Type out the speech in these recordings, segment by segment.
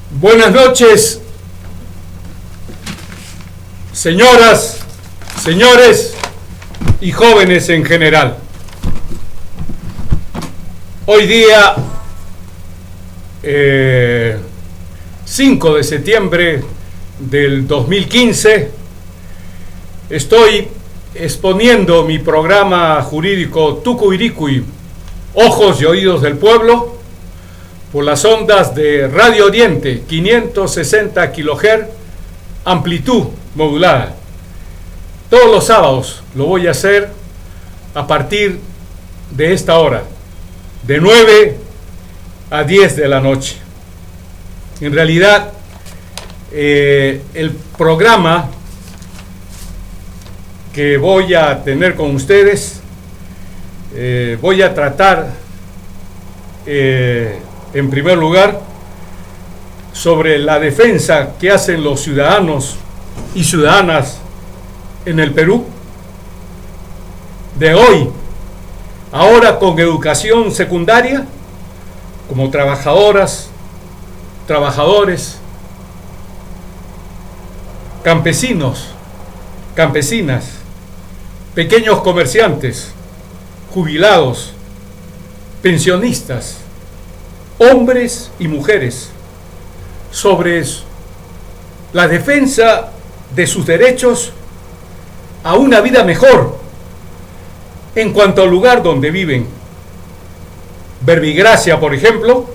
Buenas noches, señoras, señores y jóvenes en general. Hoy día, 5 de septiembre del 2015, estoy exponiendo mi programa jurídico Tucuiricuy, Ojos y Oídos del Pueblo, por las ondas de Radio Oriente, 560 kHz, amplitud modulada. Todos los sábados lo voy a hacer a partir de esta hora, de 9 a 10 de la noche. En realidad, el programa que voy a tener con ustedes, voy a tratar en primer lugar sobre la defensa que hacen los ciudadanos y ciudadanas en el Perú de hoy, ahora con educación secundaria, como trabajadoras, trabajadores, campesinos, campesinas, pequeños comerciantes, jubilados, pensionistas, hombres y mujeres, sobre la defensa de sus derechos a una vida mejor en cuanto al lugar donde viven. Verbigracia, por ejemplo,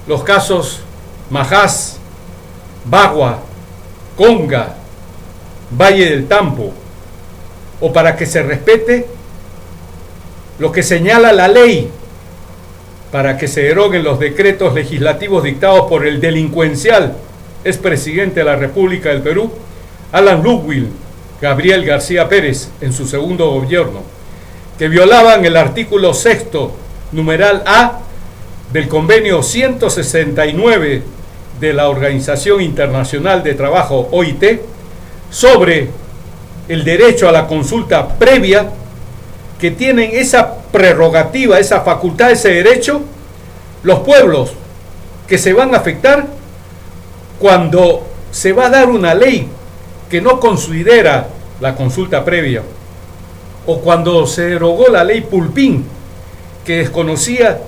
los casos Majás, Bagua, Conga, Valle del Tambo, o para que se respete lo que señala la ley, para que se deroguen los decretos legislativos dictados por el delincuencial expresidente de la República del Perú, Alan Ludwig Gabriel García Pérez, en su segundo gobierno, que violaban el artículo 6º, numeral A, del convenio 169 de la Organización Internacional de Trabajo, OIT, sobre el derecho a la consulta previa, que tienen esa prerrogativa, esa facultad, ese derecho, los pueblos que se van a afectar cuando se va a dar una ley que no considera la consulta previa, o cuando se derogó la ley Pulpín, que desconocía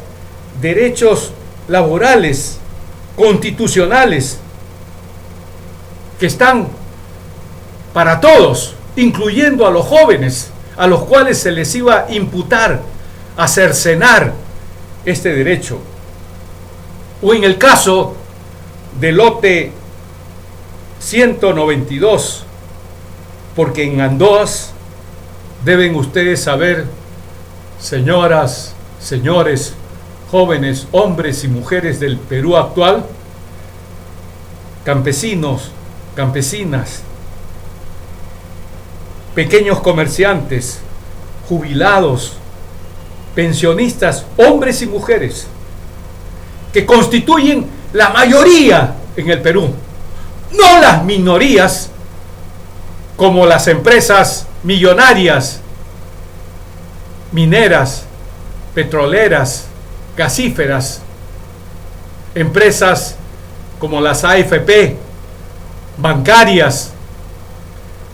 derechos laborales, constitucionales, que están para todos, incluyendo a los jóvenes, a los cuales se les iba a imputar, a cercenar este derecho. O en el caso del lote 192, porque en Andoas, deben ustedes saber, señoras, señores, jóvenes, hombres y mujeres del Perú actual, campesinos, campesinas, pequeños comerciantes, jubilados, pensionistas, hombres y mujeres, que constituyen la mayoría en el Perú, no las minorías, como las empresas millonarias, mineras, petroleras, gasíferas, empresas como las AFP, bancarias,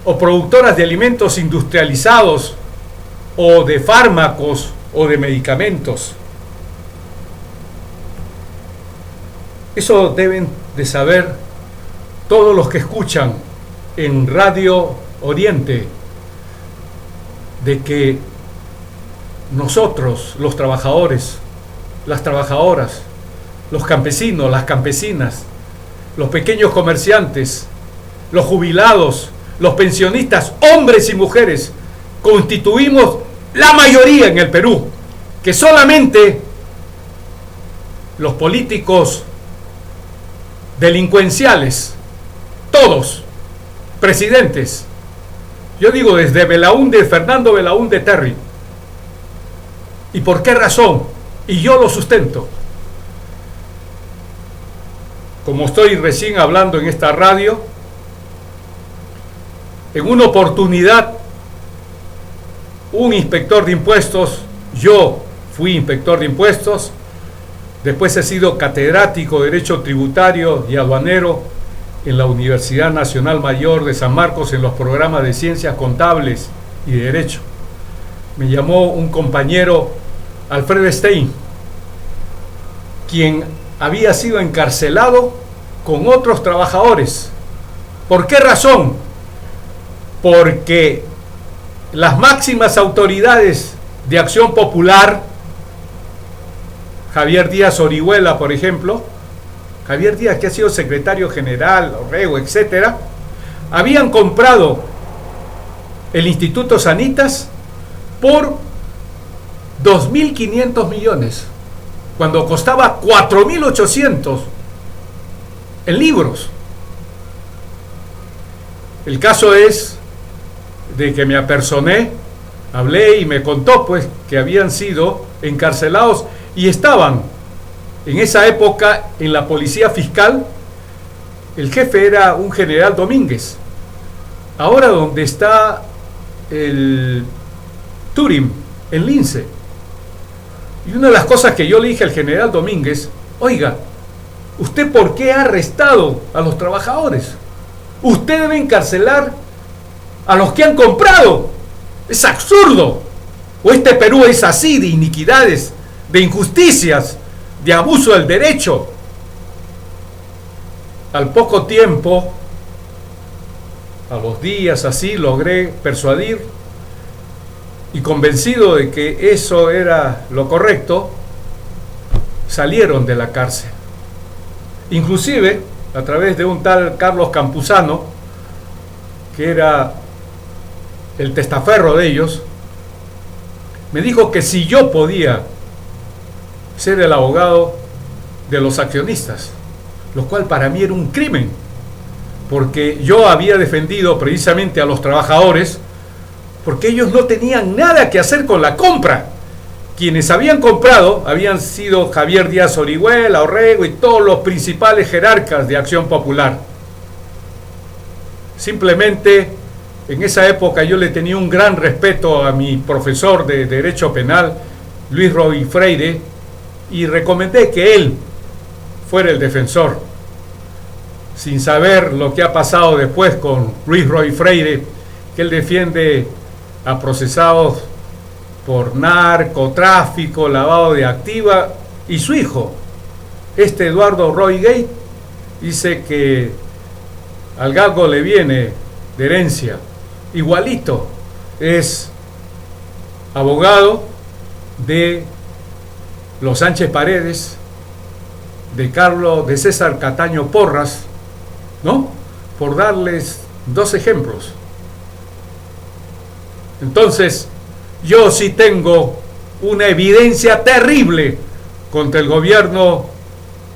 o productoras de alimentos industrializados, o de fármacos, o de medicamentos. Eso deben de saber todos los que escuchan en Radio Oriente, de que nosotros, los trabajadores, las trabajadoras, los campesinos, las campesinas, los pequeños comerciantes, los jubilados, los pensionistas, hombres y mujeres, constituimos la mayoría en el Perú, que solamente los políticos delincuenciales, todos, presidentes, yo digo desde Belaúnde, Fernando Belaúnde Terry, ¿y por qué razón? Y yo lo sustento. Como estoy recién hablando en esta radio, en una oportunidad, un inspector de impuestos, yo fui inspector de impuestos, Después he sido catedrático de Derecho Tributario y Aduanero en la Universidad Nacional Mayor de San Marcos en los programas de Ciencias Contables y de Derecho. Me llamó un compañero, Alfredo Stein, quien había sido encarcelado con otros trabajadores. ¿Por qué razón? Porque las máximas autoridades de Acción Popular, Javier Díaz Orihuela, por ejemplo, Javier Díaz, que ha sido secretario general, Orrego, etcétera, habían comprado el Instituto Sanitas por 2.500 millones, cuando costaba 4.800 en libros. El caso es de que me apersoné, hablé y me contó pues que habían sido encarcelados y estaban en esa época en la policía fiscal. El jefe era un general Domínguez. Ahora donde está el Turim, en Lince. Y una de las cosas que yo le dije al general Domínguez: oiga, ¿usted por qué ha arrestado a los trabajadores? Usted debe encarcelar a los que han comprado. Es absurdo. O este Perú es así, de iniquidades, de injusticias, de abuso del derecho. Al poco tiempo, a los días así, logré persuadir, y convencido de que eso era lo correcto, salieron de la cárcel. Inclusive, a través de un tal Carlos Campuzano, que era el testaferro de ellos, me dijo que si yo podía ser el abogado de los accionistas, lo cual para mí era un crimen, porque yo había defendido precisamente a los trabajadores, porque ellos no tenían nada que hacer con la compra. Quienes habían comprado habían sido Javier Díaz Orihuela, Orrego y todos los principales jerarcas de Acción Popular. Simplemente, en esa época yo le tenía un gran respeto a mi profesor de Derecho Penal, Luis Roy Freire, y recomendé que él fuera el defensor, sin saber lo que ha pasado después con Luis Roy Freire, que él defiende a procesados por narcotráfico, lavado de activa, y su hijo, Eduardo Roy Gay, dice que al galgo le viene de herencia. Igualito, es abogado de los Sánchez Paredes, de César Cataño Porras, ¿no? Por darles dos ejemplos. Entonces, yo sí tengo una evidencia terrible contra el gobierno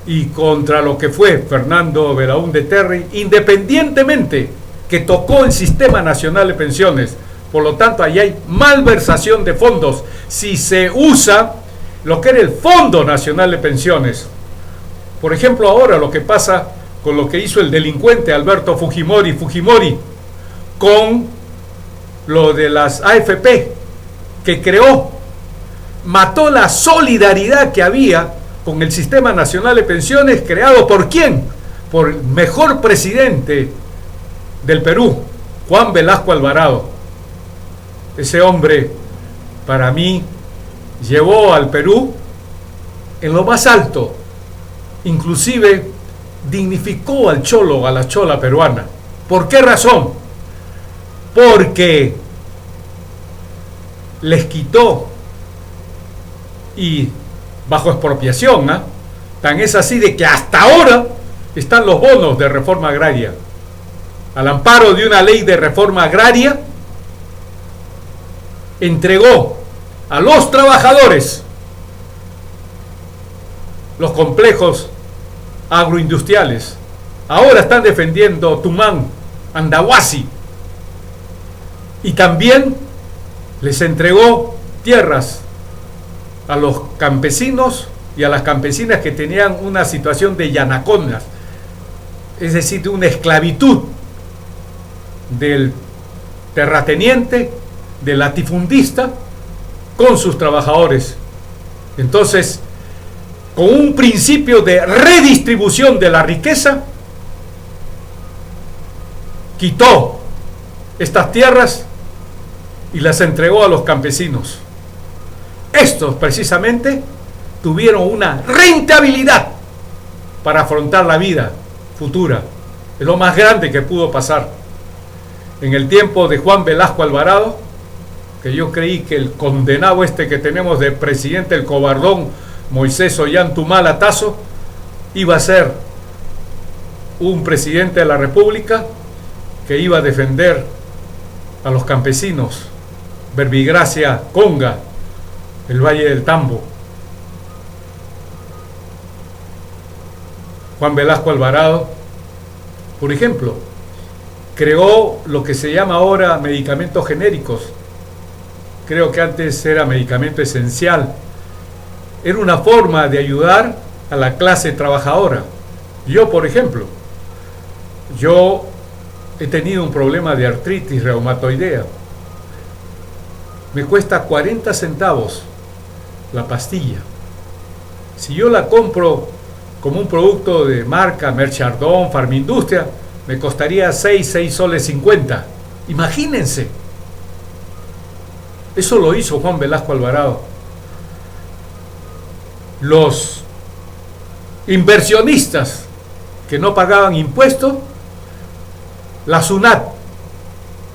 y contra lo que fue Fernando Belaúnde Terry, independientemente que tocó el Sistema Nacional de Pensiones. Por lo tanto, ahí hay malversación de fondos. Si se usa lo que era el Fondo Nacional de Pensiones. Por ejemplo, ahora lo que pasa con lo que hizo el delincuente Alberto Fujimori con lo de las AFP, que creó, mató la solidaridad que había con el Sistema Nacional de Pensiones, creado ¿por quién? Por el mejor presidente del Perú, Juan Velasco Alvarado. Ese hombre, para mí, llevó al Perú en lo más alto, inclusive dignificó al cholo, a la chola peruana. ¿Por qué razón? Porque les quitó, y bajo expropiación, tan es así de que hasta ahora están los bonos de reforma agraria. Al amparo de una ley de reforma agraria, entregó a los trabajadores los complejos agroindustriales. Ahora están defendiendo Tumán, Andahuasi, y también les entregó tierras a los campesinos y a las campesinas que tenían una situación de llanaconas, es decir, de una esclavitud del terrateniente, del latifundista con sus trabajadores. Entonces, con un principio de redistribución de la riqueza, quitó estas tierras y las entregó a los campesinos. Estos precisamente tuvieron una rentabilidad para afrontar la vida futura. Es lo más grande que pudo pasar. En el tiempo de Juan Velasco Alvarado, que yo creí que el condenado este que tenemos de presidente, el cobardón Moisés Ollantumala Tazo, iba a ser un presidente de la República que iba a defender a los campesinos, Verbigracia, Conga, el Valle del Tambo. Juan Velasco Alvarado, por ejemplo, creó lo que se llama ahora medicamentos genéricos. Creo que antes era medicamento esencial. Era una forma de ayudar a la clase trabajadora. Yo, por ejemplo, yo he tenido un problema de artritis reumatoidea. Me cuesta 40 centavos la pastilla. Si yo la compro como un producto de marca Merchardón, Farmindustria, me costaría 6 soles 50. Imagínense. Eso lo hizo Juan Velasco Alvarado. Los inversionistas que no pagaban impuestos, la SUNAT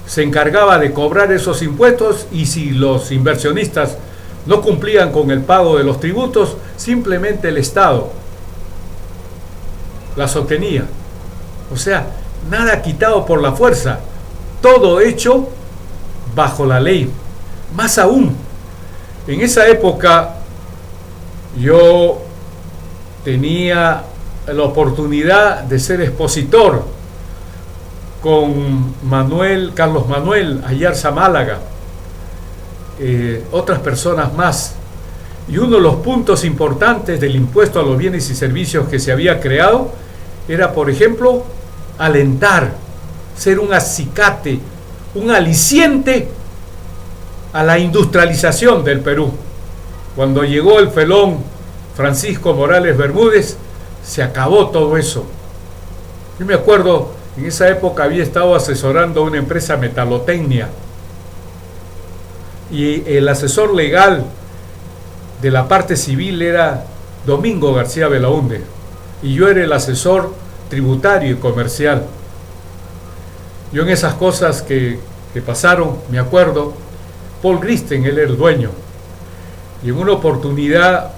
se encargaba de cobrar esos impuestos, y si los inversionistas no cumplían con el pago de los tributos, simplemente el Estado la sostenía. O sea, nada quitado por la fuerza, todo hecho bajo la ley. Más aún, en esa época yo tenía la oportunidad de ser expositor con Carlos Manuel Ayarza Málaga, otras personas más. Y uno de los puntos importantes del impuesto a los bienes y servicios que se había creado era, por ejemplo, alentar, ser un acicate, un aliciente a la industrialización del Perú. Cuando llegó el felón Francisco Morales Bermúdez, se acabó todo eso. Yo me acuerdo, en esa época había estado asesorando a una empresa Metalotecnia, y el asesor legal de la parte civil era Domingo García Belaúnde, y yo era el asesor tributario y comercial. Yo en esas cosas que pasaron, me acuerdo, Paul Gristen, él era el dueño, y en una oportunidad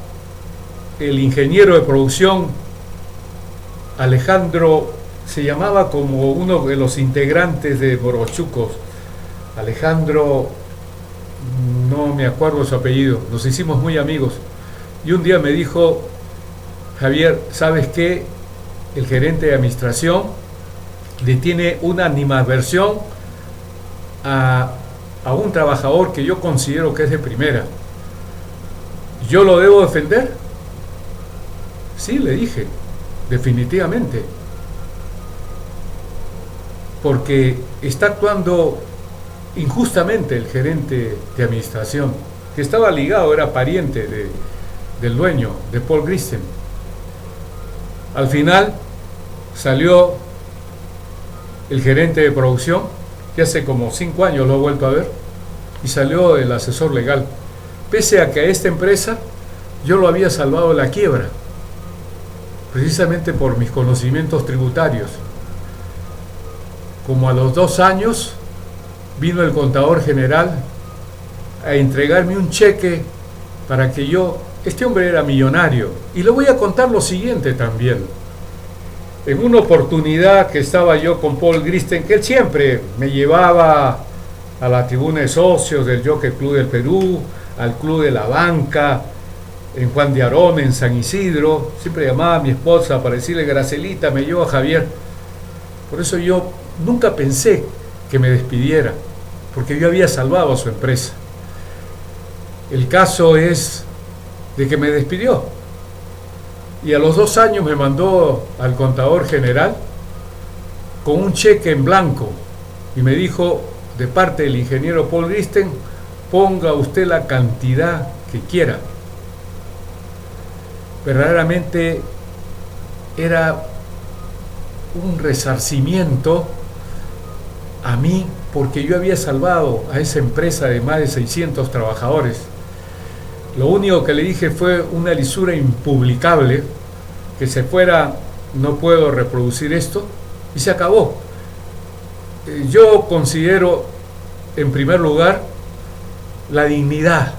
el ingeniero de producción Alejandro, se llamaba como uno de los integrantes de Morochucos, Alejandro, no me acuerdo su apellido, nos hicimos muy amigos, y un día me dijo: Javier, ¿sabes qué? El gerente de administración le tiene una animadversión a un trabajador que yo considero que es de primera. ¿Yo lo debo defender? Sí, le dije, definitivamente. Porque está actuando injustamente el gerente de administración, que estaba ligado, era pariente del dueño, de Paul Gristen. Al final salió el gerente de producción, que hace como 5 años lo he vuelto a ver, y salió el asesor legal, pese a que a esta empresa yo lo había salvado de la quiebra, precisamente por mis conocimientos tributarios. Como a los 2 años vino el contador general a entregarme un cheque para que este hombre era millonario, y le voy a contar lo siguiente también. En una oportunidad que estaba yo con Paul Gristen, que él siempre me llevaba a la tribuna de socios del Jockey Club del Perú, al Club de la Banca, en Juan de Arón, en San Isidro, siempre llamaba a mi esposa para decirle: Gracelita, me llevo a Javier. Por eso yo nunca pensé que me despidiera, porque yo había salvado a su empresa. El caso es de que me despidió, y a los 2 años me mandó al contador general con un cheque en blanco y me dijo, de parte del ingeniero Paul Gristen: ponga usted la cantidad que quiera. verdaderamente era un resarcimiento a mí, porque yo había salvado a esa empresa de más de 600 trabajadores. Lo único que le dije fue una lisura impublicable, que se fuera, no puedo reproducir esto, y se acabó. Yo considero, en primer lugar, la dignidad,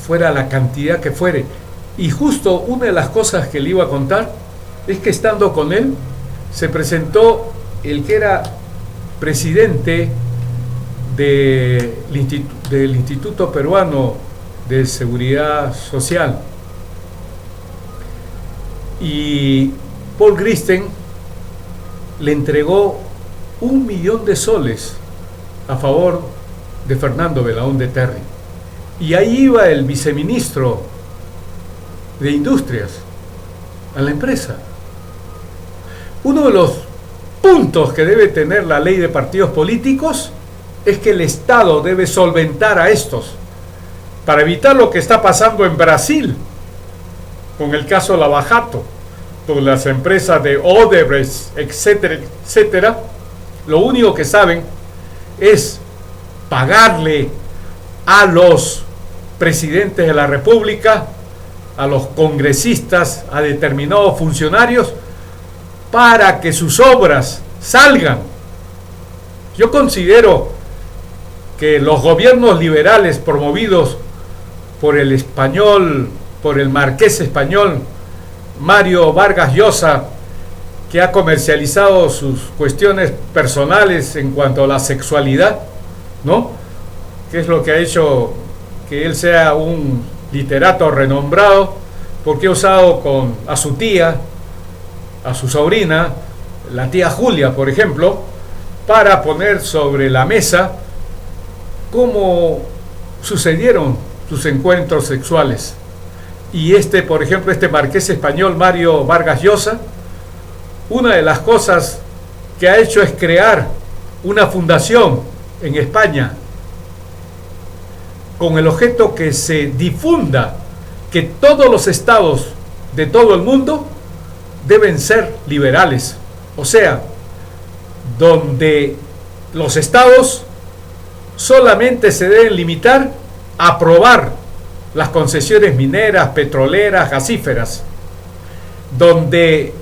fuera la cantidad que fuere. Y justo una de las cosas que le iba a contar es que estando con él, se presentó el que era presidente del Instituto Peruano de Seguridad Social, y Paul Christen le entregó 1 millón de soles a favor de Fernando Belaúnde Terry, y ahí iba el viceministro de Industrias a la empresa. Uno de los puntos que debe tener la ley de partidos políticos es que el Estado debe solventar a estos, para evitar lo que está pasando en Brasil con el caso Lava Jato, con las empresas de Odebrecht, etcétera, etcétera. Lo único que saben es pagarle a los presidentes de la República, a los congresistas, a determinados funcionarios, para que sus obras salgan. Yo considero que los gobiernos liberales promovidos por el español, por el marqués español Mario Vargas Llosa, que ha comercializado sus cuestiones personales en cuanto a la sexualidad, ¿no? Que es lo que ha hecho que él sea un literato renombrado, porque ha usado a su tía, a su sobrina, la tía Julia, por ejemplo, para poner sobre la mesa cómo sucedieron sus encuentros sexuales. Y por ejemplo, este marqués español Mario Vargas Llosa, una de las cosas que ha hecho es crear una fundación en España con el objeto que se difunda que todos los estados de todo el mundo deben ser liberales, o sea, donde los estados solamente se deben limitar a aprobar las concesiones mineras, petroleras, gasíferas, donde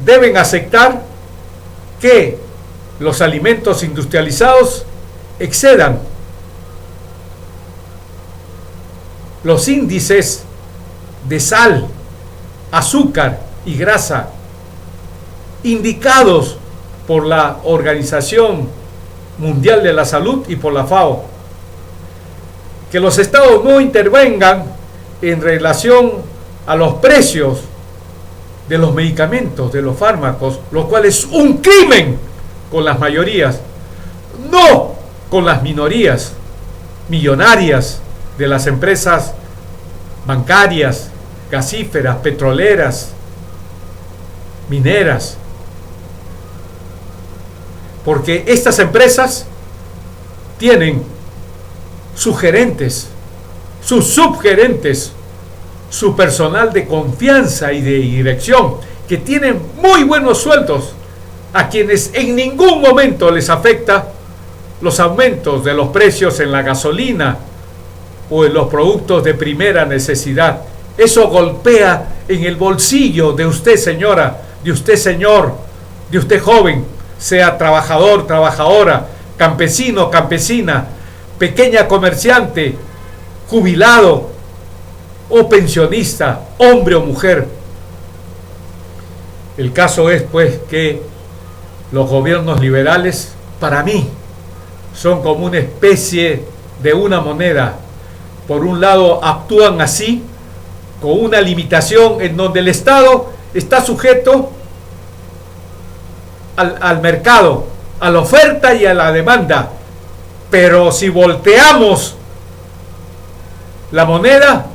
deben aceptar que los alimentos industrializados excedan los índices de sal, azúcar y grasa indicados por la Organización Mundial de la Salud y por la FAO. Que los estados no intervengan en relación a los precios de los medicamentos, de los fármacos, lo cual es un crimen con las mayorías, no con las minorías millonarias de las empresas bancarias, gasíferas, petroleras, mineras. Porque estas empresas tienen sus gerentes, sus subgerentes, su personal de confianza y de dirección, que tienen muy buenos sueldos, a quienes en ningún momento les afecta los aumentos de los precios en la gasolina o en los productos de primera necesidad. Eso golpea en el bolsillo de usted, señora, de usted, señor, de usted, joven, sea trabajador, trabajadora, campesino, campesina, pequeña comerciante, jubilado o pensionista, hombre o mujer. El caso es, pues, que los gobiernos liberales, para mí, son como una especie de una moneda. Por un lado, actúan así, con una limitación en donde el Estado está sujeto al mercado, a la oferta y a la demanda. Pero si volteamos la moneda,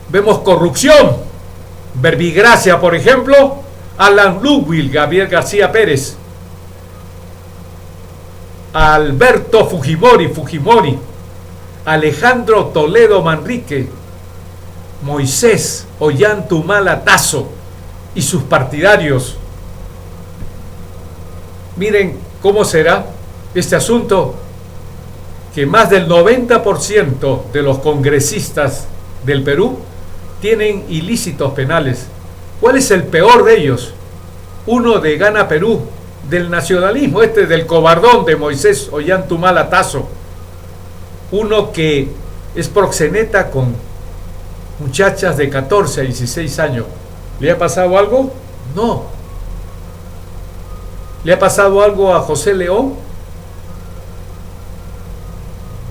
vemos corrupción. Verbigracia, por ejemplo, Alan Ludwig, Gabriel García Pérez, Alberto Fujimori, Alejandro Toledo Manrique, Moisés Ollantumala Tasso y sus partidarios. Miren cómo será este asunto, que más del 90% de los congresistas del Perú tienen ilícitos penales. ¿Cuál es el peor de ellos? Uno de Gana Perú, del nacionalismo, del cobardón de Moisés Ollantumala Tasso. Uno que es proxeneta con muchachas de 14 a 16 años. ¿Le ha pasado algo? No. ¿Le ha pasado algo a José León?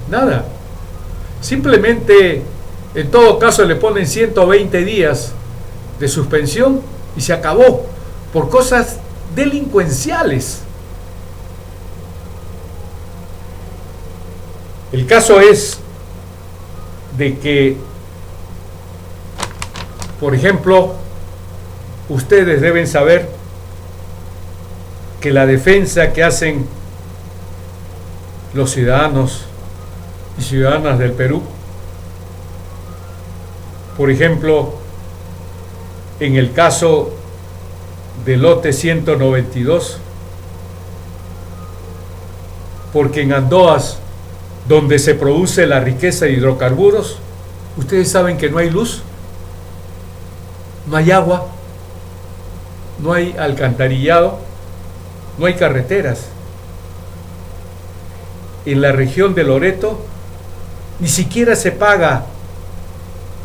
Nada. Simplemente, en todo caso, le ponen 120 días de suspensión y se acabó, por cosas delincuenciales. El caso es de que, por ejemplo, ustedes deben saber que la defensa que hacen los ciudadanos y ciudadanas del Perú, por ejemplo, en el caso del lote 192, porque en Andoas, donde se produce la riqueza de hidrocarburos, ustedes saben que no hay luz, no hay agua, no hay alcantarillado, no hay carreteras. En la región de Loreto ni siquiera se paga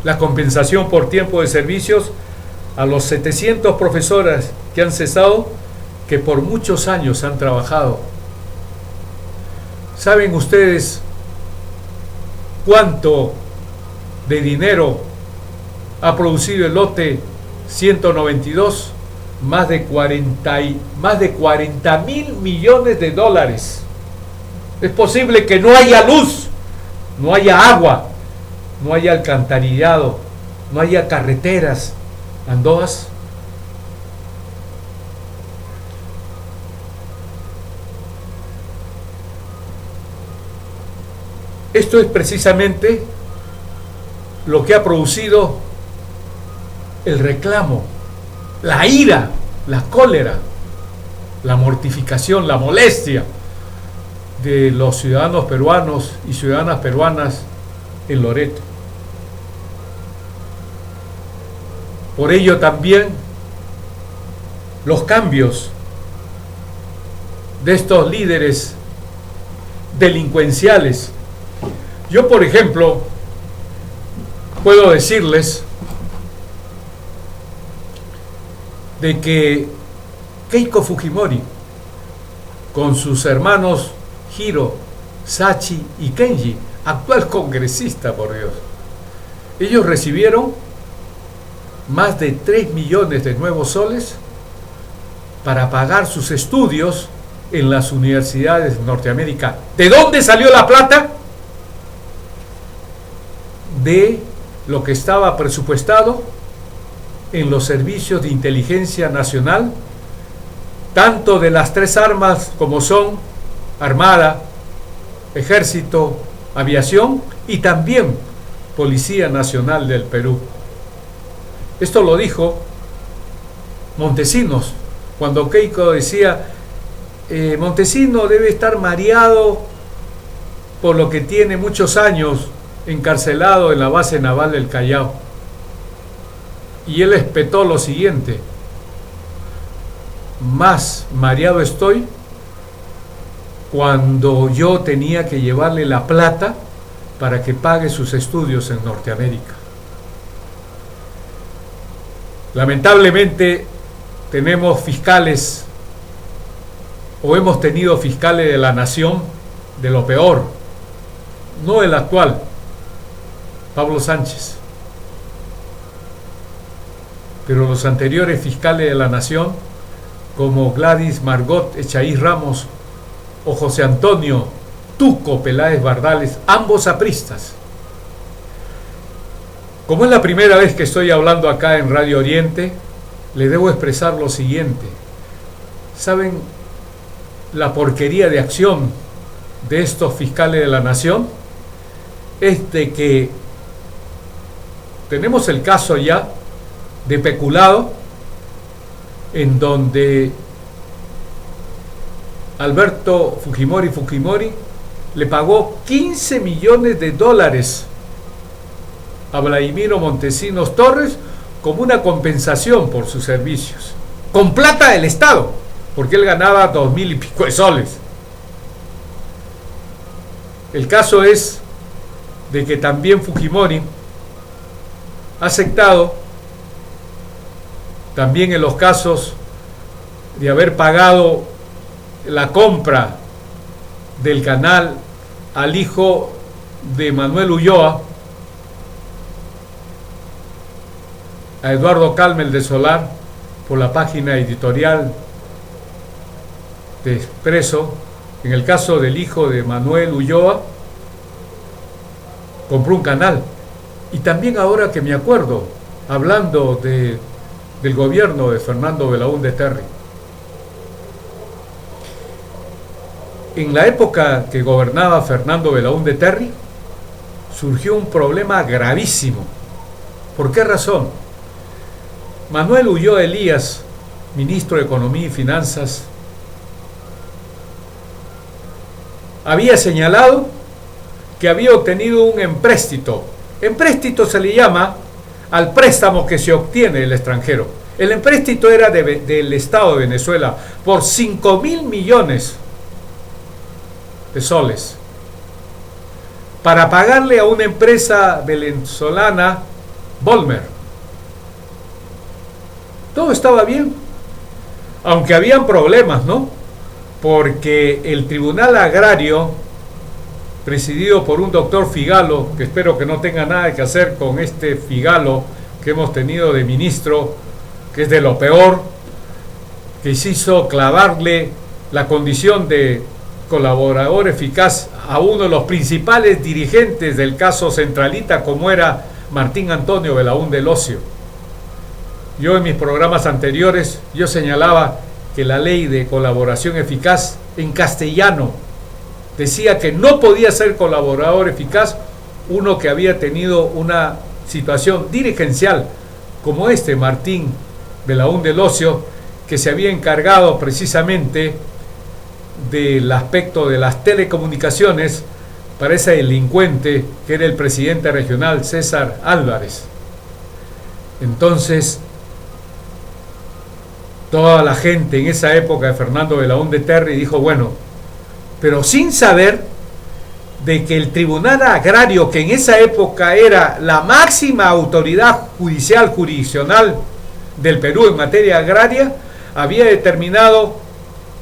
la compensación por tiempo de servicios a los 700 profesores que han cesado, que por muchos años han trabajado. ¿Saben ustedes cuánto de dinero ha producido el lote 192? Más de 40.000 millones de dólares. Es posible que no haya luz, no haya agua, no haya alcantarillado, no haya carreteras. Andoas. Esto es precisamente lo que ha producido el reclamo, la ira, la cólera, la mortificación, la molestia de los ciudadanos peruanos y ciudadanas peruanas en Loreto. Por ello también los cambios de estos líderes delincuenciales. Yo, por ejemplo, puedo decirles de que Keiko Fujimori, con sus hermanos Hiro, Sachi y Kenji, actual congresista, por Dios, ellos recibieron más de 3 millones de nuevos soles para pagar sus estudios en las universidades de Norteamérica. ¿De dónde salió la plata? De lo que estaba presupuestado en los servicios de inteligencia nacional, tanto de las 3 armas como son Armada, Ejército, Aviación y también Policía Nacional del Perú. Esto lo dijo Montesinos, cuando Keiko decía, Montesinos debe estar mareado por lo que tiene muchos años encarcelado en la base naval del Callao. Y él espetó lo siguiente: más mareado estoy cuando yo tenía que llevarle la plata para que pague sus estudios en Norteamérica. Lamentablemente tenemos fiscales, o hemos tenido fiscales de la nación de lo peor, no el actual, Pablo Sánchez, pero los anteriores fiscales de la nación, como Gladys Margot Echaí Ramos o José Antonio Tuco Peláez Bardales, ambos apristas. Como es la primera vez que estoy hablando acá en Radio Oriente, le debo expresar lo siguiente. ¿Saben la porquería de acción de estos fiscales de la nación? Es de que tenemos el caso ya de Peculado, en donde Alberto Fujimori le pagó 15 millones de dólares a Vladimiro Montesinos Torres como una compensación por sus servicios, con plata del Estado, porque él ganaba 2.000 y pico de soles. El caso es de que también Fujimori ha aceptado, también en los casos de haber pagado la compra del canal al hijo de Manuel Ulloa, a Eduardo Calmel de Solar, por la página editorial de Expreso. En el caso del hijo de Manuel Ulloa, compró un canal. Y también, ahora que me acuerdo, hablando del gobierno de Fernando Belaúnde Terry, en la época que gobernaba Fernando Belaúnde Terry, surgió un problema gravísimo. ¿Por qué razón? Manuel Ulloa Elías, ministro de Economía y Finanzas, había señalado que había obtenido un empréstito. Empréstito se le llama al préstamo que se obtiene del extranjero. El empréstito era del Estado de Venezuela por 5.000 millones de soles para pagarle a una empresa venezolana, Volmer. Todo estaba bien, aunque habían problemas, ¿no? Porque el Tribunal Agrario, presidido por un doctor Figalo, que espero que no tenga nada que hacer con este Figalo que hemos tenido de ministro, que es de lo peor, que se hizo clavarle la condición de colaborador eficaz a uno de los principales dirigentes del caso Centralita, como era Martín Antonio Belaúnde Locio. Yo en mis programas anteriores, yo señalaba que la ley de colaboración eficaz en castellano decía que no podía ser colaborador eficaz uno que había tenido una situación dirigencial como este Martín Belaúnde Locio, que se había encargado precisamente del aspecto de las telecomunicaciones para ese delincuente que era el presidente regional César Álvarez. Entonces, toda la gente en esa época de Fernando Belaúnde Terry dijo, bueno, pero sin saber de que el Tribunal Agrario, que en esa época era la máxima autoridad judicial jurisdiccional del Perú en materia agraria, había determinado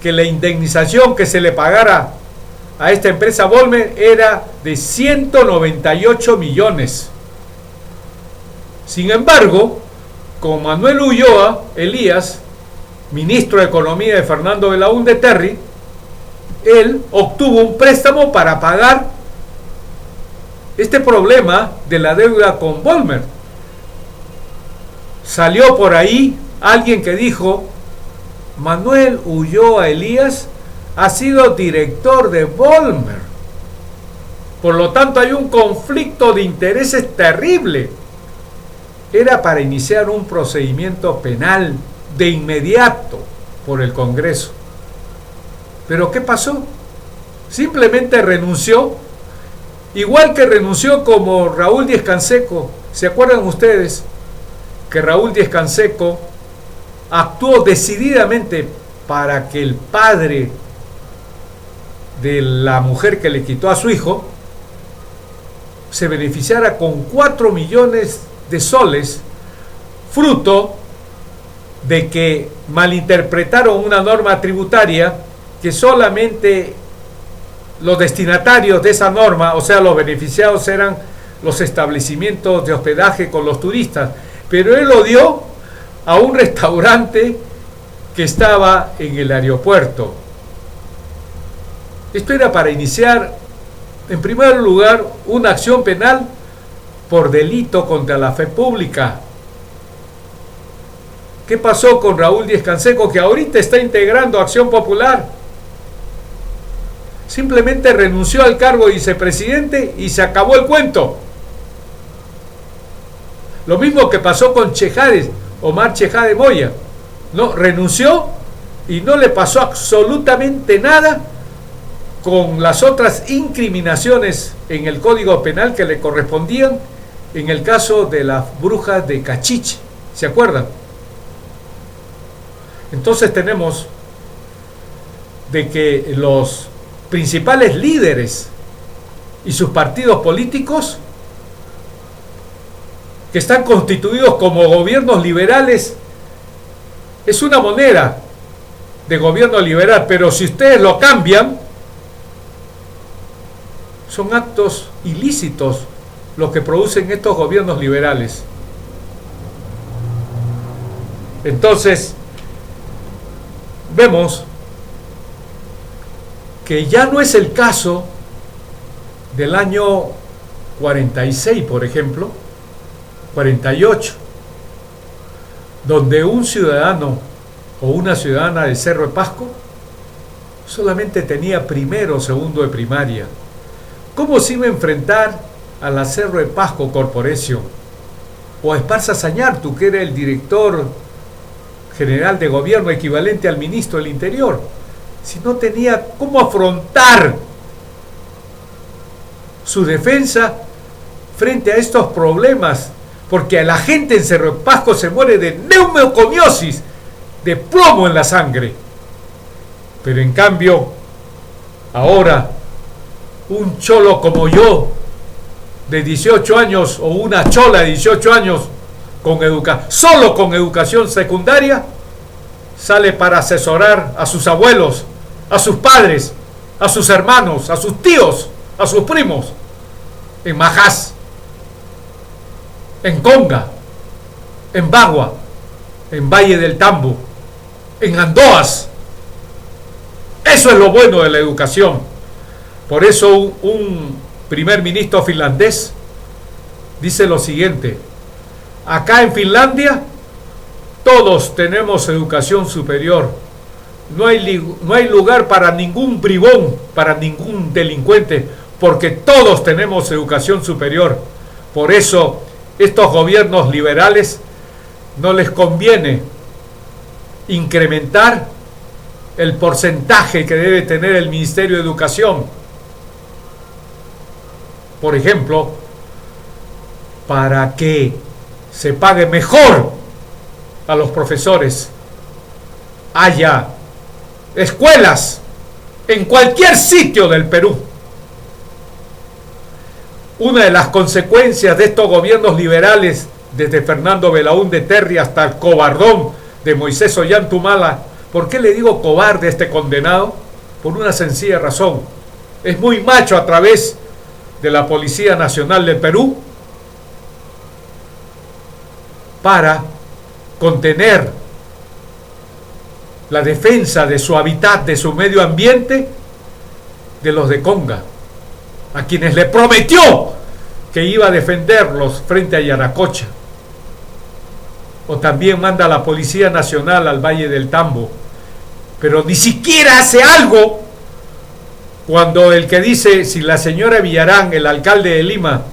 que la indemnización que se le pagara a esta empresa Volmer era de 198 millones. Sin embargo, con Manuel Ulloa Elías, ministro de Economía de Fernando Belaúnde Terry, él obtuvo un préstamo para pagar este problema de la deuda con Volmer. Salió por ahí alguien que dijo, Manuel Ulloa Elías ha sido director de Volmer, por lo tanto hay un conflicto de intereses terrible. Era para iniciar un procedimiento penal de inmediato por el Congreso. ¿Pero qué pasó? Simplemente renunció, igual que renunció como Raúl Díez Canseco. ¿Se acuerdan ustedes que Raúl Díez Canseco actuó decididamente para que el padre de la mujer que le quitó a su hijo se beneficiara con 4 millones de soles, fruto de que malinterpretaron una norma tributaria que solamente los destinatarios de esa norma, o sea, los beneficiados, eran los establecimientos de hospedaje con los turistas, pero él lo dio a un restaurante que estaba en el aeropuerto. Esto era para iniciar, en primer lugar, una acción penal por delito contra la fe pública. ¿Qué pasó con Raúl Díez Canseco, que ahorita está integrando Acción Popular? Simplemente renunció al cargo de vicepresidente y se acabó el cuento. Lo mismo que pasó con Chejade, Omar Chejade Moya, ¿no? Renunció y no le pasó absolutamente nada con las otras incriminaciones en el Código Penal que le correspondían en el caso de las brujas de Cachiche, ¿se acuerdan? Entonces tenemos de que los principales líderes y sus partidos políticos, que están constituidos como gobiernos liberales, es una moneda de gobierno liberal, pero si ustedes lo cambian, son actos ilícitos los que producen estos gobiernos liberales. Entonces, vemos que ya no es el caso del año 46, por ejemplo, 48, donde un ciudadano o una ciudadana de Cerro de Pasco solamente tenía primero o segundo de primaria. ¿Cómo se iba a enfrentar a la Cerro de Pasco Corporation o a Esparza Sañartu, que era el director general de gobierno equivalente al ministro del Interior, si no tenía cómo afrontar su defensa frente a estos problemas? Porque a la gente en Cerro de Pasco se muere de neumoconiosis, de plomo en la sangre. Pero en cambio, ahora, un cholo como yo, de 18 años, o una chola de 18 años, solo con educación secundaria, sale para asesorar a sus abuelos, a sus padres, a sus hermanos, a sus tíos, a sus primos, en Majás, en Conga, en Bagua, en Valle del Tambo, en Andoas. Eso es lo bueno de la educación. Por eso un primer ministro finlandés dice lo siguiente: acá en Finlandia todos tenemos educación superior. No hay lugar para ningún bribón, para ningún delincuente, porque todos tenemos educación superior. Por eso estos gobiernos liberales no les conviene incrementar el porcentaje que debe tener el Ministerio de Educación. Por ejemplo, para que se pague mejor a los profesores, haya escuelas en cualquier sitio del Perú. Una de las consecuencias de estos gobiernos liberales, desde Fernando Belaúnde Terry hasta el cobardón de Moisés Ollantumala. ¿Por qué le digo cobarde a este condenado? Por una sencilla razón: es muy macho a través de la Policía Nacional del Perú para contener la defensa de su hábitat, de su medio ambiente, de los de Conga, a quienes le prometió que iba a defenderlos frente a Yaracocha. O también manda a la Policía Nacional al Valle del Tambo, pero ni siquiera hace algo cuando el que dice, si la señora Villarán, el alcalde de Lima,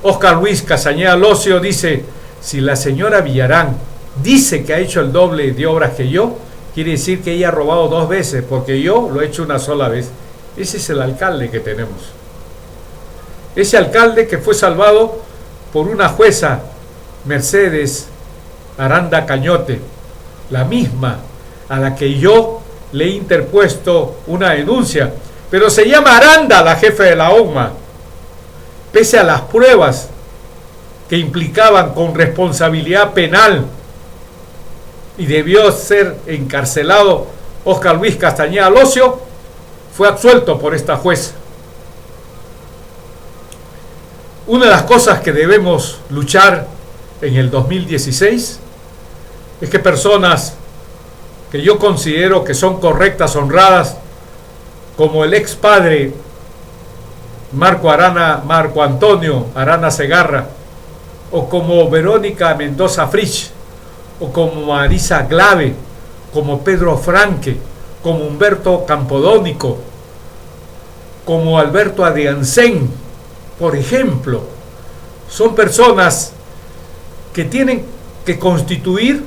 Óscar Luis Castañeda Locio, dice, si la señora Villarán dice que ha hecho el doble de obras que yo, quiere decir que ella ha robado 2 veces, porque yo lo he hecho una sola vez. Ese es el alcalde que tenemos. Ese alcalde que fue salvado por una jueza, Mercedes Aranda Cañote, la misma a la que yo le he interpuesto una denuncia, pero se llama Aranda, la jefe de la OMA, pese a las pruebas que implicaban con responsabilidad penal, y debió ser encarcelado Óscar Luis Castañeda Locio, fue absuelto por esta jueza. Una de las cosas que debemos luchar en el 2016 es que personas que yo considero que son correctas, honradas, como el ex padre Marco Antonio Arana Segarra, o como Verónica Mendoza Frich, o como Marisa Glave, como Pedro Franque, como Humberto Campodónico, como Alberto Adriancén, por ejemplo, son personas que tienen que constituir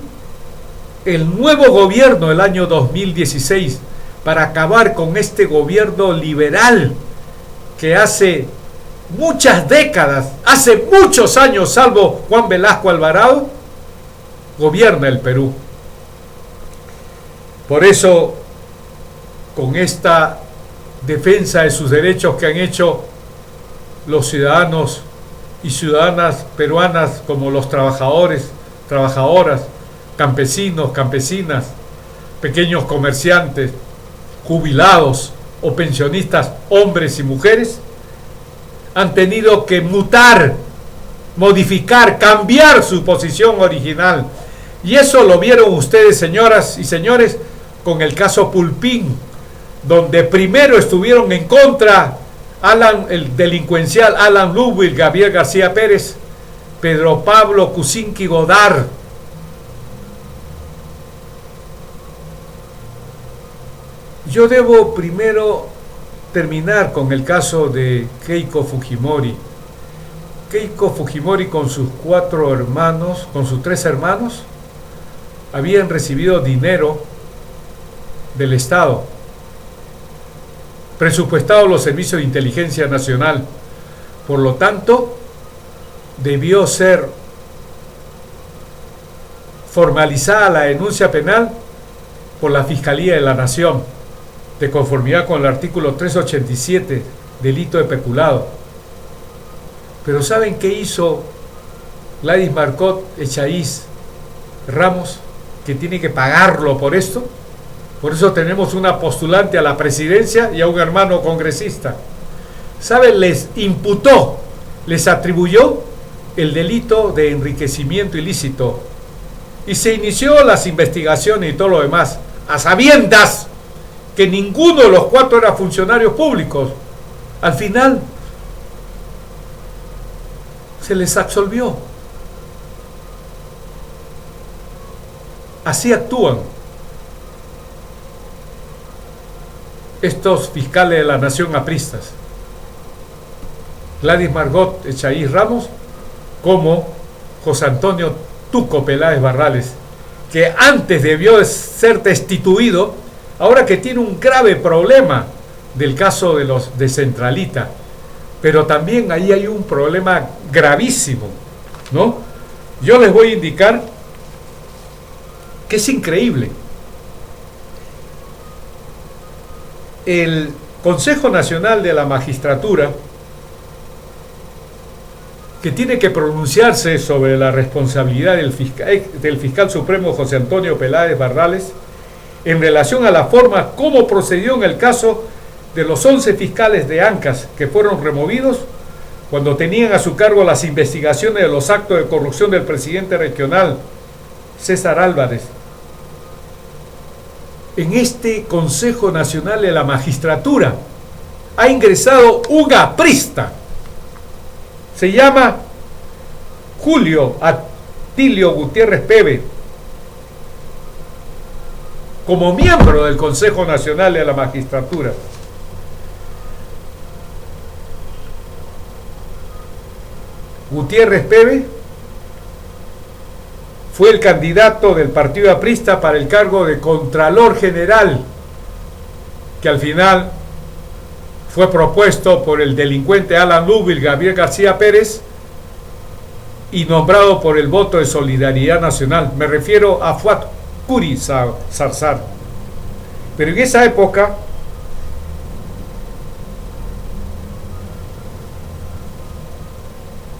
el nuevo gobierno del año 2016 para acabar con este gobierno liberal que hace muchas décadas, hace muchos años, salvo Juan Velasco Alvarado, gobierna el Perú. Por eso, con esta defensa de sus derechos que han hecho los ciudadanos y ciudadanas peruanas, como los trabajadores, trabajadoras, campesinos, campesinas, pequeños comerciantes, jubilados o pensionistas, hombres y mujeres, han tenido que mutar, modificar, cambiar su posición original. Y eso lo vieron ustedes, señoras y señores, con el caso Pulpín, donde primero estuvieron en contra el delincuencial Alan Ludwig, Gabriel García Pérez, Pedro Pablo Kuczynski Godard. Yo debo primero terminar con el caso de Keiko Fujimori. Keiko Fujimori con sus 4 hermanos, con sus 3 hermanos, habían recibido dinero del Estado, presupuestado los servicios de inteligencia nacional. Por lo tanto, debió ser formalizada la denuncia penal por la Fiscalía de la Nación, de conformidad con el artículo 387, delito de peculado. Pero ¿saben qué hizo Gladys Marcot Echaíz Ramos? Que tiene que pagarlo por esto. Por eso tenemos una postulante a la presidencia y a un hermano congresista. ¿Saben? Les imputó, les atribuyó el delito de enriquecimiento ilícito. Y se inició las investigaciones y todo lo demás, a sabiendas que ninguno de los 4 era funcionarios públicos. Al final se les absolvió. Así actúan estos fiscales de la nación apristas. Gladys Marcot Echaíz Ramos, como José Antonio Tuco Peláez Barrales, que antes debió ser destituido, ahora que tiene un grave problema del caso de los de Centralita. Pero también ahí hay un problema gravísimo, ¿no? Yo les voy a indicar que es increíble. El Consejo Nacional de la Magistratura, que tiene que pronunciarse sobre la responsabilidad del fiscal supremo José Antonio Peláez Barrales en relación a la forma como procedió en el caso de los 11 fiscales de ANCAS que fueron removidos cuando tenían a su cargo las investigaciones de los actos de corrupción del presidente regional César Álvarez. En este Consejo Nacional de la Magistratura ha ingresado un aprista. Se llama Julio Atilio Gutiérrez Peve, como miembro del Consejo Nacional de la Magistratura. Gutiérrez Peve fue el candidato del partido aprista para el cargo de Contralor General, que al final fue propuesto por el delincuente Alan Ludwig Gabriel García Pérez y nombrado por el voto de Solidaridad Nacional. Me refiero a Fuad Curi Zarzar. Pero en esa época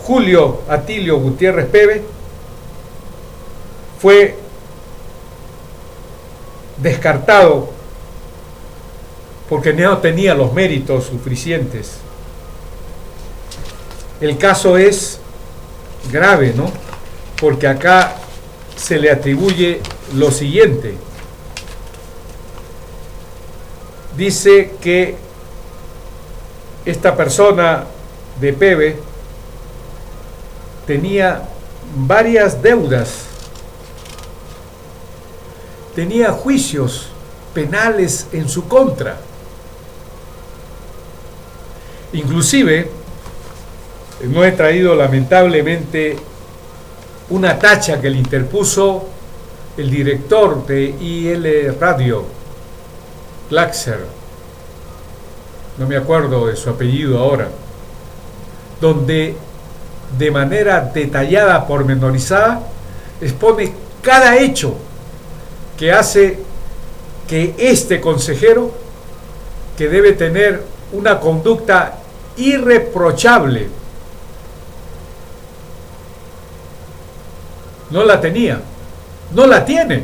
Julio Atilio Gutiérrez Peve fue descartado porque no tenía los méritos suficientes. El caso es grave, ¿no? Porque acá se le atribuye lo siguiente. Dice que esta persona de Peve tenía varias deudas, tenía juicios penales en su contra. Inclusive no he traído lamentablemente una tacha que le interpuso el director de IL Radio, Glaxer, no me acuerdo de su apellido ahora, donde de manera detallada, pormenorizada, expone cada hecho que hace que este consejero, que debe tener una conducta irreprochable, no la tenía, no la tiene.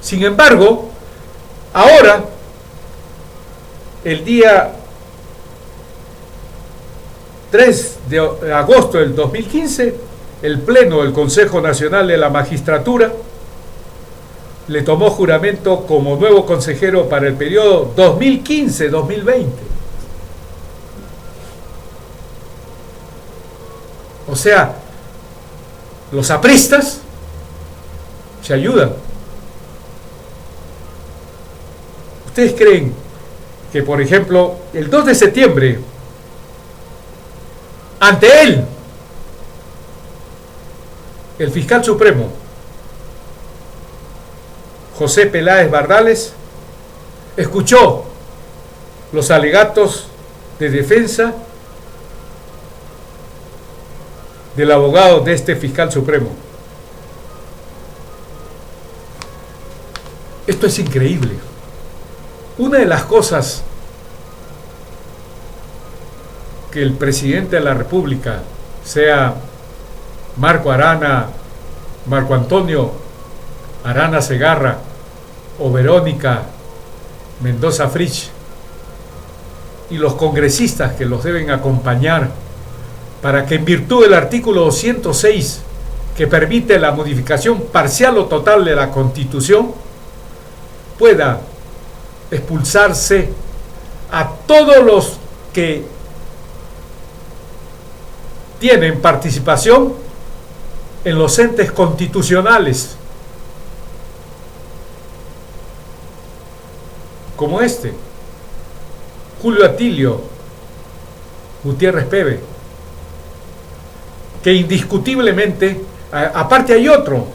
Sin embargo, ahora, el día 3 de agosto del 2015, el Pleno del Consejo Nacional de la Magistratura le tomó juramento como nuevo consejero para el periodo 2015-2020. O sea, los apristas se ayudan. ¿Ustedes creen que, por ejemplo, el 2 de septiembre, ante él, el fiscal supremo, José Peláez Bardales, escuchó los alegatos de defensa del abogado de este fiscal supremo? Esto es increíble. Una de las cosas que el presidente de la República, sea Marco Antonio Arana Segarra o Verónica Mendoza Frich, y los congresistas que los deben acompañar, para que en virtud del artículo 206, que permite la modificación parcial o total de la Constitución, pueda expulsarse a todos los que tienen participación en los entes constitucionales, como este, Julio Atilio Gutiérrez Peve, que indiscutiblemente, aparte hay otro,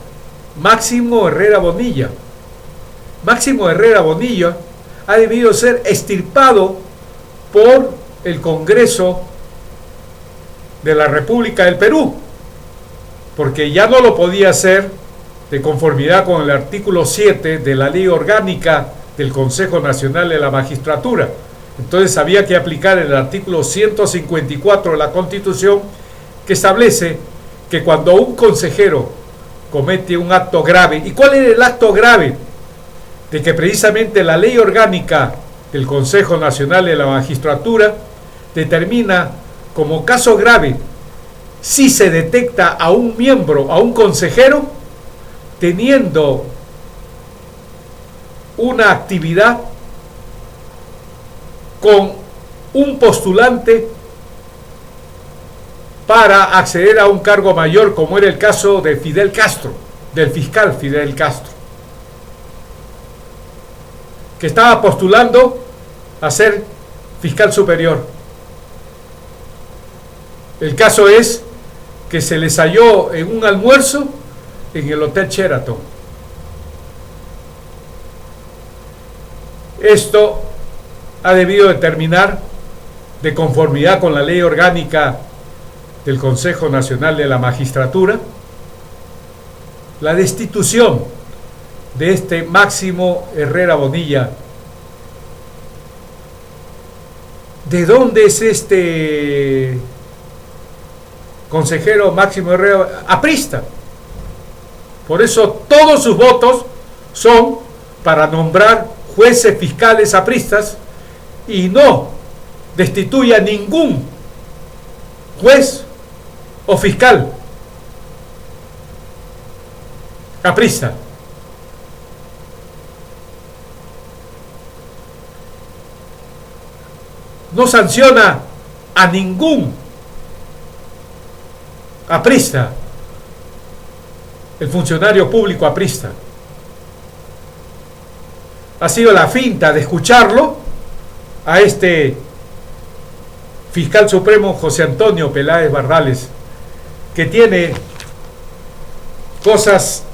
Máximo Herrera Bonilla. Máximo Herrera Bonilla ha debido ser extirpado por el Congreso de la República del Perú, porque ya no lo podía hacer de conformidad con el artículo 7 de la Ley Orgánica del Consejo Nacional de la Magistratura. Entonces había que aplicar el artículo 154 de la Constitución, que establece que cuando un consejero comete un acto grave, ¿y cuál era el acto grave? De que precisamente la Ley Orgánica del Consejo Nacional de la Magistratura determina como caso grave si se detecta a un miembro, a un consejero, teniendo una actividad con un postulante para acceder a un cargo mayor, como era el caso de Fidel Castro, del fiscal Fidel Castro, que estaba postulando a ser fiscal superior. El caso es que se les halló en un almuerzo en el Hotel Sheraton. Esto ha debido determinar, de conformidad con la Ley Orgánica del Consejo Nacional de la Magistratura, la destitución de este Máximo Herrera Bonilla. ¿De dónde es este consejero Máximo Herrera? Aprista. Por eso todos sus votos son para nombrar jueces fiscales apristas, y no destituye a ningún juez o fiscal aprista. No sanciona a ningún aprista, el funcionario público aprista. Ha sido la finta de escucharlo a este fiscal supremo José Antonio Peláez Bardales, que tiene cosas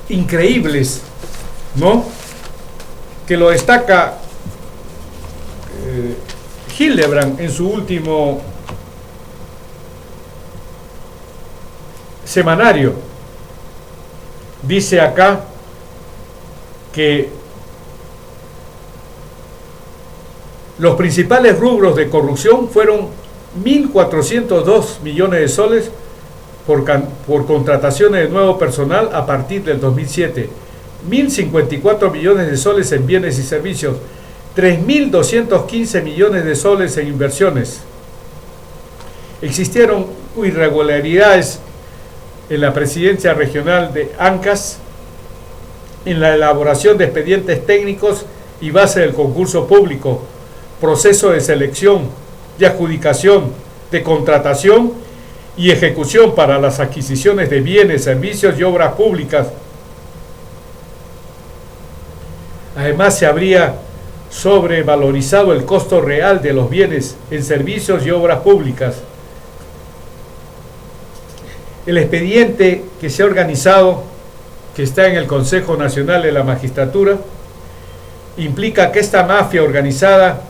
increíbles, ¿no?, que lo destaca Hildebrand en su último semanario. Dice acá que los principales rubros de corrupción fueron 1.402 millones de soles por contrataciones de nuevo personal a partir del 2007, 1.054 millones de soles en bienes y servicios, 3.215 millones de soles en inversiones. Existieron irregularidades en la presidencia regional de Ancash, en la elaboración de expedientes técnicos y base del concurso público, proceso de selección, de adjudicación, de contratación y ejecución para las adquisiciones de bienes, servicios y obras públicas. Además, se habría sobrevalorizado el costo real de los bienes en servicios y obras públicas. El expediente que se ha organizado, que está en el Consejo Nacional de la Magistratura, implica que esta mafia organizada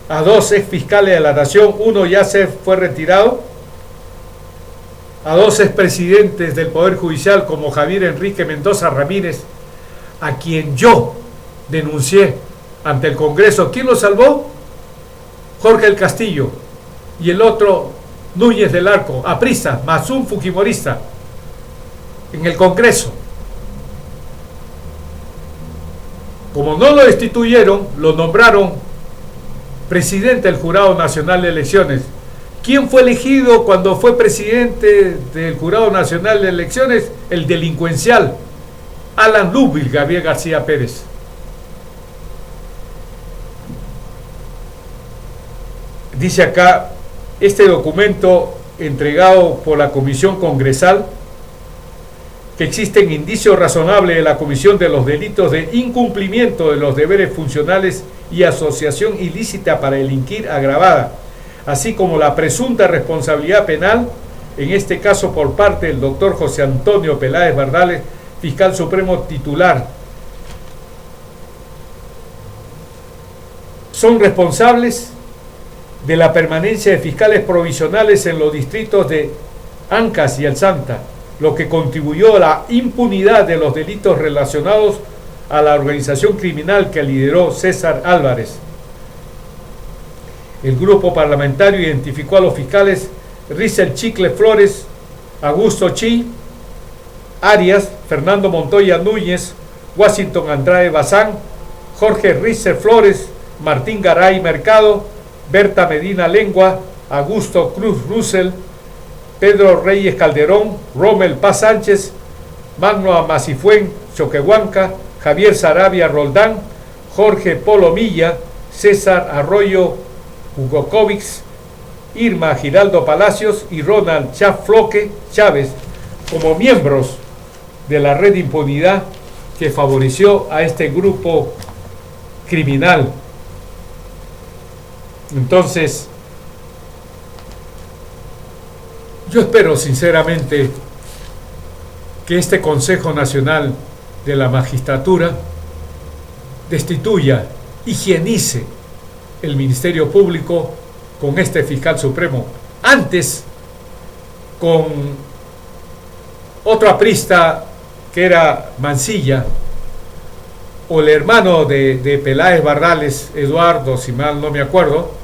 a dos ex fiscales de la Nación, uno ya se fue retirado, a dos expresidentes del Poder Judicial como Javier Enrique Mendoza Ramírez, a quien yo denuncié ante el Congreso. ¿Quién lo salvó? Jorge el Castillo, y el otro Núñez del Arco, aprista, más un fujimorista, en el Congreso. Como no lo destituyeron, lo nombraron presidente del Jurado Nacional de Elecciones. ¿Quién fue elegido cuando fue presidente del Jurado Nacional de Elecciones? El delincuencial Alan Ludwig Gabriel García Pérez. Dice acá, este documento entregado por la Comisión Congresal, que existen indicios razonables de la comisión de los delitos de incumplimiento de los deberes funcionales y asociación ilícita para delinquir agravada, así como la presunta responsabilidad penal, en este caso por parte del doctor José Antonio Peláez Bardales, fiscal supremo titular. Son responsables de la permanencia de fiscales provisionales en los distritos de Ancash y El Santa, lo que contribuyó a la impunidad de los delitos relacionados a la organización criminal que lideró César Álvarez. El grupo parlamentario identificó a los fiscales Rizel Chicle Flores, Augusto Chi Arias, Fernando Montoya Núñez, Washington Andrade Bazán, Jorge Rizel Flores, Martín Garay Mercado, Berta Medina Lengua, Augusto Cruz Russell, Pedro Reyes Calderón, Rommel Paz Sánchez, Magno Amacifuen Choquehuanca, Javier Sarabia Roldán, Jorge Polo Milla, César Arroyo Hugokovics, Irma Giraldo Palacios y Ronald Chafloque Chávez como miembros de la red de impunidad que favoreció a este grupo criminal. Entonces, yo espero sinceramente que este Consejo Nacional de la Magistratura destituya, higienice el Ministerio Público con este fiscal supremo. Antes, con otro aprista que era Mancilla, o el hermano de Peláez Bardales, Eduardo, si mal no me acuerdo,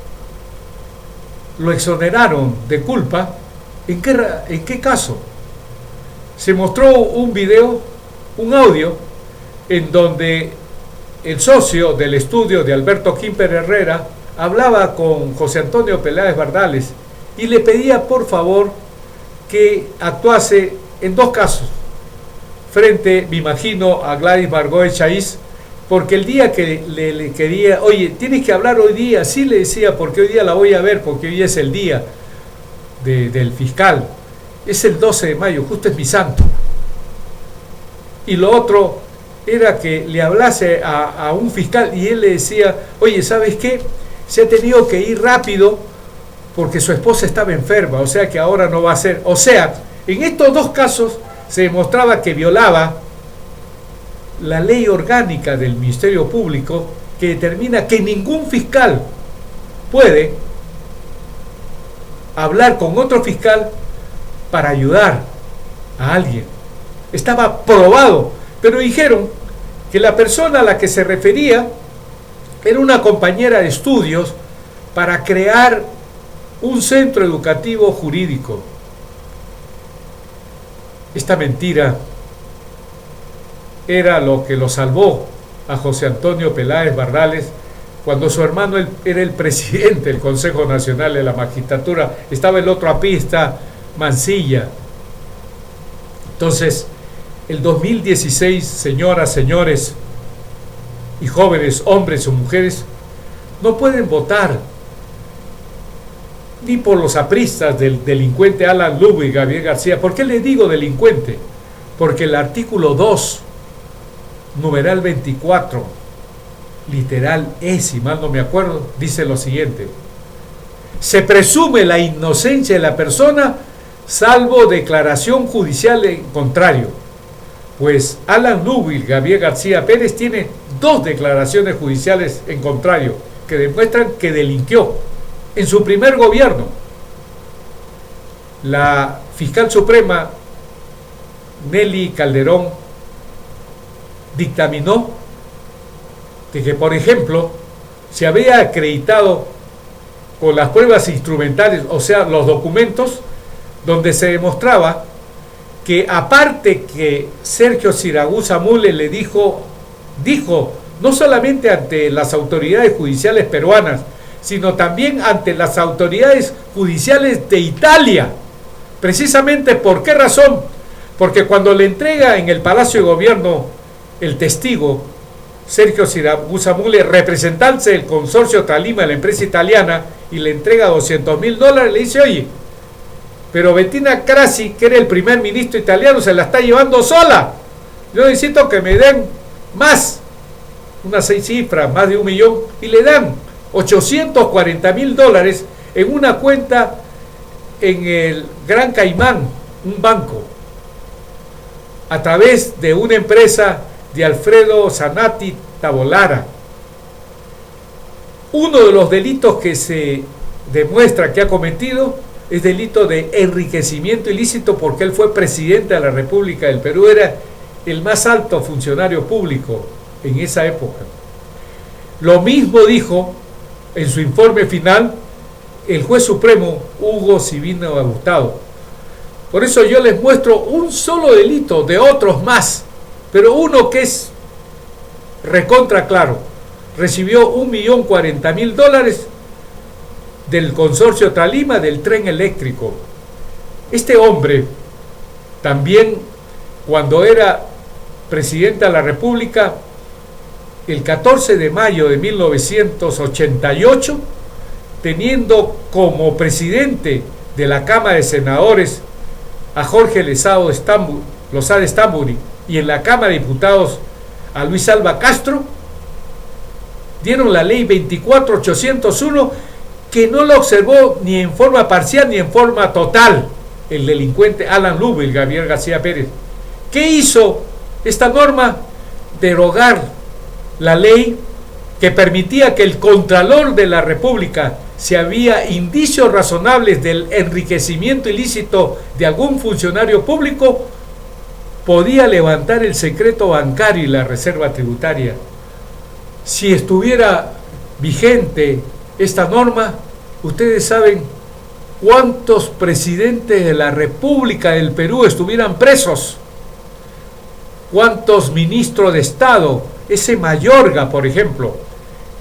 lo exoneraron de culpa. ¿En qué caso? Se mostró un video, un audio, en donde el socio del estudio de Alberto Quimper Herrera hablaba con José Antonio Peláez Bardales y le pedía por favor que actuase en dos casos, frente, me imagino, a Gladys Bargoe Chaiz, porque el día que le quería, oye, tienes que hablar hoy día, sí le decía, porque hoy día la voy a ver, porque hoy es el día del fiscal, es el 12 de mayo, justo es mi santo. Y lo otro era que le hablase a un fiscal y él le decía, oye, ¿sabes qué? se ha tenido que ir rápido porque su esposa estaba enferma, o sea que ahora no va a ser. O sea, en estos dos casos se demostraba que violaba la ley orgánica del Ministerio Público, que determina que ningún fiscal puede hablar con otro fiscal para ayudar a alguien. Estaba probado, pero dijeron que la persona a la que se refería era una compañera de estudios para crear un centro educativo jurídico. Esta mentira era lo que lo salvó a José Antonio Peláez Bardales cuando su hermano era el presidente del Consejo Nacional de la Magistratura. Estaba el otro apista, Mancilla. Entonces, el 2016, señoras, señores y jóvenes, hombres o mujeres, no pueden votar ni por los apristas del delincuente Alan Lugo y Gabriel García. ¿Por qué le digo delincuente? Porque el artículo 2, numeral 24, literal E, si mal no me acuerdo, dice lo siguiente: se presume la inocencia de la persona salvo declaración judicial en contrario. Pues Alan Lugo y Gabriel García Pérez tienen dos declaraciones judiciales en contrario que demuestran que delinquió en su primer gobierno. La fiscal suprema Nelly Calderón dictaminó de que, por ejemplo, se había acreditado con las pruebas instrumentales, o sea, los documentos, donde se demostraba que aparte que Sergio Siragusa Mule le dijo no solamente ante las autoridades judiciales peruanas, sino también ante las autoridades judiciales de Italia. Precisamente, ¿por qué razón? Porque cuando le entrega en el Palacio de Gobierno el testigo Sergio Siragusa Mule, representante del consorcio Tralima de la empresa italiana, y le entrega $200,000, le dice: oye, pero Bettina Crassi, que era el primer ministro italiano, se la está llevando sola. Yo necesito que me den más, unas 6 cifras, más de 1 millón, y le dan $840,000 en una cuenta en el Gran Caimán, un banco, a través de una empresa de Alfredo Zanatti Tabolara. Uno de los delitos que se demuestra que ha cometido es delito de enriquecimiento ilícito, porque él fue presidente de la República del Perú, era el más alto funcionario público en esa época. Lo mismo dijo en su informe final el juez supremo Hugo Sibina Hurtado. Por eso yo les muestro un solo delito de otros más, pero uno que es recontra claro. Recibió $1.040.000 del consorcio Tralima del tren eléctrico. Este hombre también, cuando era presidente de la República, el 14 de mayo de 1988, teniendo como presidente de la Cámara de Senadores a Jorge Lozada Estamburi y en la Cámara de Diputados a Luis Alba Castro, dieron la ley 24.801, que no la observó ni en forma parcial ni en forma total el delincuente Alan Lugo y Gabriel García Pérez. ¿Qué hizo esta norma? Derogar la ley que permitía que el Contralor de la República, si había indicios razonables del enriquecimiento ilícito de algún funcionario público, podía levantar el secreto bancario y la reserva tributaria. Si estuviera vigente esta norma, ustedes saben cuántos presidentes de la República del Perú estuvieran presos, cuántos ministros de Estado, ese Mayorga, por ejemplo,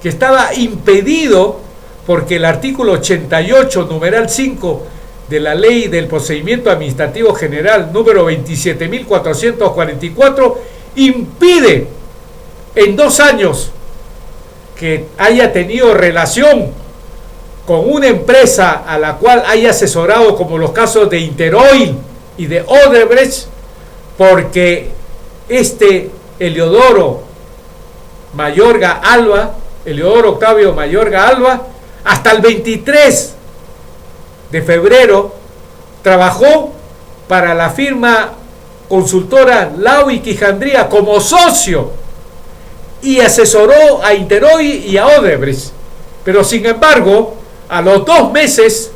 que estaba impedido porque el artículo 88, numeral 5 de la Ley del Procedimiento Administrativo General número 27.444 impide en 2 años que haya tenido relación con una empresa a la cual haya asesorado, como los casos de Interoil y de Odebrecht, porque Eleodoro Octavio Mayorga Alba, hasta el 23 de febrero trabajó para la firma consultora Lau y Quijandría como socio y asesoró a Interoy y a Odebrecht. Pero sin embargo, a los 2 meses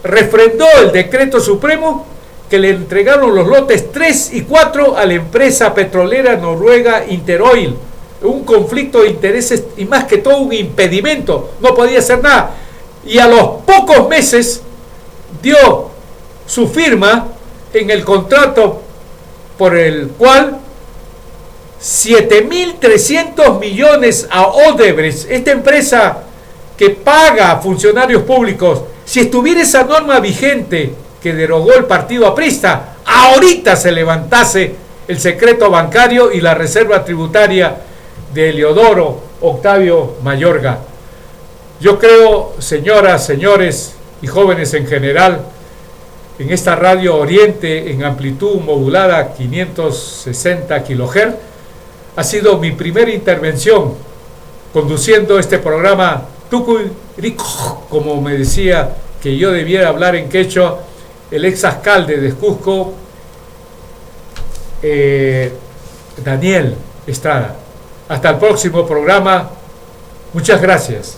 refrendó el decreto supremo que le entregaron los lotes 3 y 4 a la empresa petrolera noruega Interoil. Un conflicto de intereses y más que todo un impedimento, no podía hacer nada. Y a los pocos meses dio su firma en el contrato por el cual 7.300 millones a Odebrecht, esta empresa que paga a funcionarios públicos. Si estuviera esa norma vigente que derogó el partido aprista, ahorita se levantase el secreto bancario y la reserva tributaria de Eleodoro Octavio Mayorga. Yo creo, señoras, señores y jóvenes en general, en esta Radio Oriente en amplitud modulada 560 kHz, ha sido mi primera intervención conduciendo este programa Tukuy Rico, como me decía que yo debiera hablar en quechua el ex alcalde de Cusco, Daniel Estrada. Hasta el próximo programa. Muchas gracias.